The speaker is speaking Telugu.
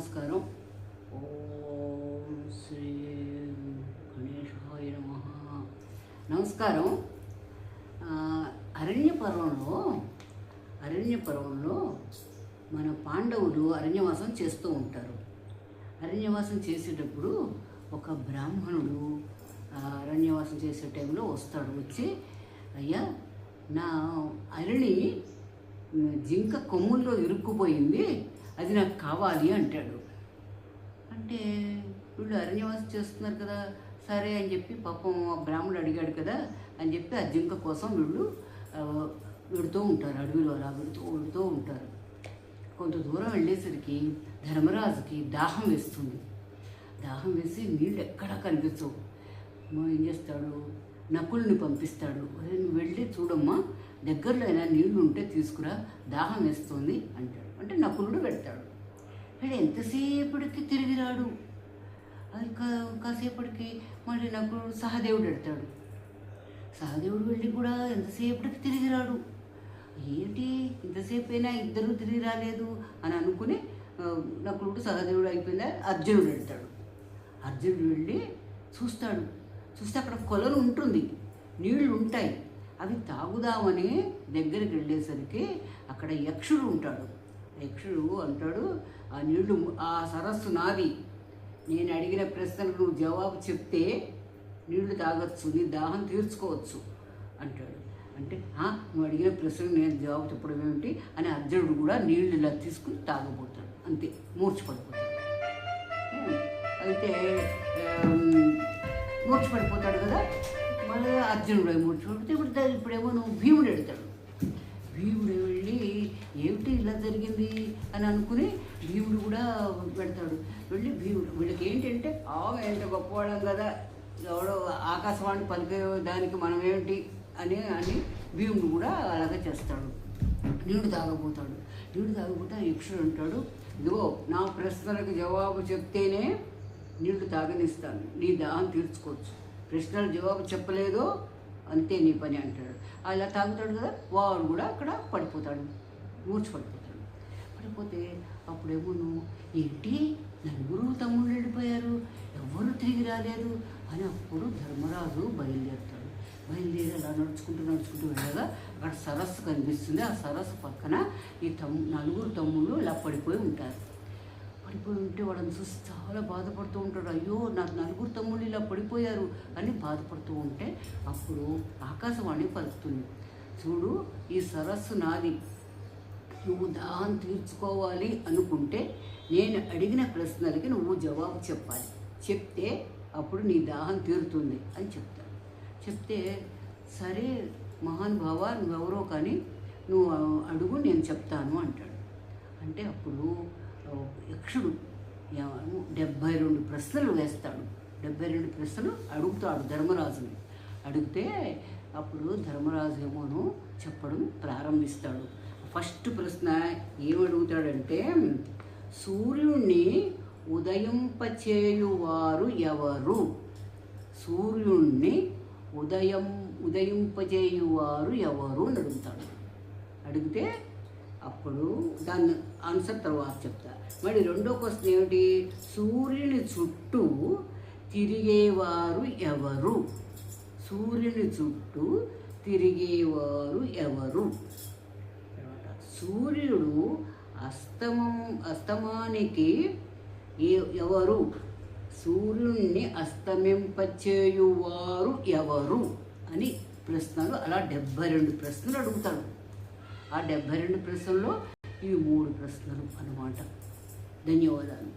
నమస్కారం. ఓం శ్రీ గణేశాయ నమః. నమస్కారం. అరణ్య పర్వంలో మన పాండవులు అరణ్యవాసం చేస్తూ ఉంటారు. అరణ్యవాసం చేసేటప్పుడు ఒక బ్రాహ్మణుడు అరణ్యవాసం చేసే టైంలో వస్తాడు. వచ్చి, అయ్యా, నా అరణి జింక కొమ్ముల్లో ఇరుక్కుపోయింది, అది నాకు కావాలి అంటాడు. అంటే వీళ్ళు అరణ్యవాసం చేస్తున్నారు కదా, సరే అని చెప్పి పాపం ఆ బ్రాహ్మణుడు అడిగాడు కదా అని చెప్పి ఆ జింక కోసం వీళ్ళు వెళుతూ ఉంటారు. అడవిలో అలా వెళుతూ ఉంటారు. కొంత దూరం వెళ్ళేసరికి ధర్మరాజుకి దాహం వేస్తుంది. దాహం వేసి నీళ్ళు ఎక్కడా కనిపించవు. ఏం చేస్తాడు, నకుల్ని పంపిస్తాడు. నువ్వు వెళ్ళి చూడమ్మా, దగ్గరలో అయినా నీళ్లు ఉంటే తీసుకురా, దాహం వేస్తుంది అంటాడు. అంటే నకులుడు వెళ్తాడు. వీడు ఎంతసేపటికి తిరిగి రాడు. అది కాసేపటికి మళ్ళీ నకులుడు సహదేవుడు వెళ్తాడు. సహదేవుడు వెళ్ళి కూడా ఎంతసేపటికి తిరిగి రాడు. ఏంటి ఇంతసేపు అయినా ఇద్దరు తిరిగి రాలేదు అని అనుకుని నకులుడు సహదేవుడు అయిపోయిందా అర్జునుడు వెళ్తాడు. అర్జునుడు వెళ్ళి చూస్తాడు. చూస్తే అక్కడ కొలను ఉంటుంది, నీళ్లు ఉంటాయి. అవి తాగుదామని దగ్గరికి వెళ్ళేసరికి అక్కడ యక్షుడు ఉంటాడు. యక్షుడు అంటాడు, ఆ నీళ్లు, ఆ సరస్సు నాది, నేను అడిగిన ప్రశ్నలకు నువ్వు జవాబు చెప్తే నీళ్లు తాగొచ్చు, నీ దాహం తీర్చుకోవచ్చు అంటాడు. అంటే నువ్వు అడిగిన ప్రశ్నకు నేను జవాబు చెప్పడం ఏమిటి అని అర్జునుడు కూడా నీళ్ళు ఇలా తీసుకుని తాగబోతాడు. అంతే, మూర్ఛపడిపోతాడు. అయితే మూర్ఛపడిపోతాడు కదా, మళ్ళీ అర్జునుడు మూర్ఛపడితే ఇప్పుడేమో నువ్వు భీముడు వెళ్తాడు. భీముడు వెళ్ళి ఏమిటి ఇలా జరిగింది అని అనుకుని భీముడు కూడా వెళ్తాడు. వెళ్ళి వీళ్ళకి ఏంటంటే ఎంత గొప్పవాళ్ళం కదా, ఎవడో ఆకాశవాణి పలికే దానికి మనం ఏమిటి అని భీముడు కూడా అలాగే చేస్తాడు. నీళ్లు తాగబోతాడు. నీళ్లు తాగబోతే యక్షుడు అంటాడు, ఇదిగో నా ప్రశ్నలకు జవాబు చెప్తేనే నీళ్లు తాగనిస్తాను, నీ దాహం తీర్చుకోవచ్చు, ప్రశ్నలు జవాబు చెప్పలేదో అంతే నీ పని అంటాడు. అలా తాగుతాడు కదా, వాడు కూడా అక్కడ పడిపోతాడు, మూర్ఛపడిపోతాడు. పడిపోతే అప్పుడేమో నువ్వు ఏంటి నలుగురు తమ్ముళ్ళు వెళ్ళిపోయారు, ఎవరు తిరిగి రాలేదు అని అప్పుడు ధర్మరాజు బయలుదేరుతాడు. బయలుదేరి అలా నడుచుకుంటూ వెళ్ళగా అక్కడ సరస్సు కనిపిస్తుంది. ఆ సరస్సు పక్కన ఈ నలుగురు తమ్ముళ్ళు ఇలా పడిపోయి ఉంటారు. పడిపోయి ఉంటే వాళ్ళని చూసి చాలా బాధపడుతూ ఉంటాడు. అయ్యో, నాకు నలుగురు తమ్ముళ్ళు ఇలా పడిపోయారు అని బాధపడుతూ ఉంటే అప్పుడు ఆకాశవాణి పలుకుతుంది, చూడు, ఈ సరస్సు నాది, నువ్వు దాహం తీర్చుకోవాలి అనుకుంటే నేను అడిగిన ప్రశ్నలకి నువ్వు జవాబు చెప్పాలి, చెప్తే అప్పుడు నీ దాహం తీరుతుంది అని చెప్తాడు. చెప్తే సరే మహానుభావ, నువ్వెవరో కానీ నువ్వు అడుగు, నేను చెప్తాను అంటాడు. అంటే అప్పుడు యక్షుడు 72 ప్రశ్నలు వేస్తాడు. 72 ప్రశ్నలు అడుగుతాడు ధర్మరాజుని. అడిగితే అప్పుడు ధర్మరాజు ఏమోను చెప్పడం ప్రారంభిస్తాడు. ఫస్ట్ ప్రశ్న ఏమడుగుతాడంటే, సూర్యుణ్ణి ఉదయింపచేయువారు ఎవరు? సూర్యుణ్ణి ఉదయింపచేయువారు ఎవరు అని అడుగుతాడు. అడిగితే అప్పుడు దాన్ని ఆన్సర్ తర్వాత చెప్తా. మరి రెండో క్వశ్చన్ ఏమిటి? సూర్యుని చుట్టూ తిరిగేవారు ఎవరు? సూర్యుని చుట్టూ తిరిగేవారు ఎవరు? సూర్యుడు అస్తమానికి ఎవరు? సూర్యుణ్ణి అస్తమింపచేయువారు ఎవరు అని ప్రశ్నలు, అలా 72 ప్రశ్నలు అడుగుతాడు. ఆ 72 ప్రశ్నల్లో ఈ 3 ప్రశ్నలు అన్నమాట. ధన్యవాదాలు.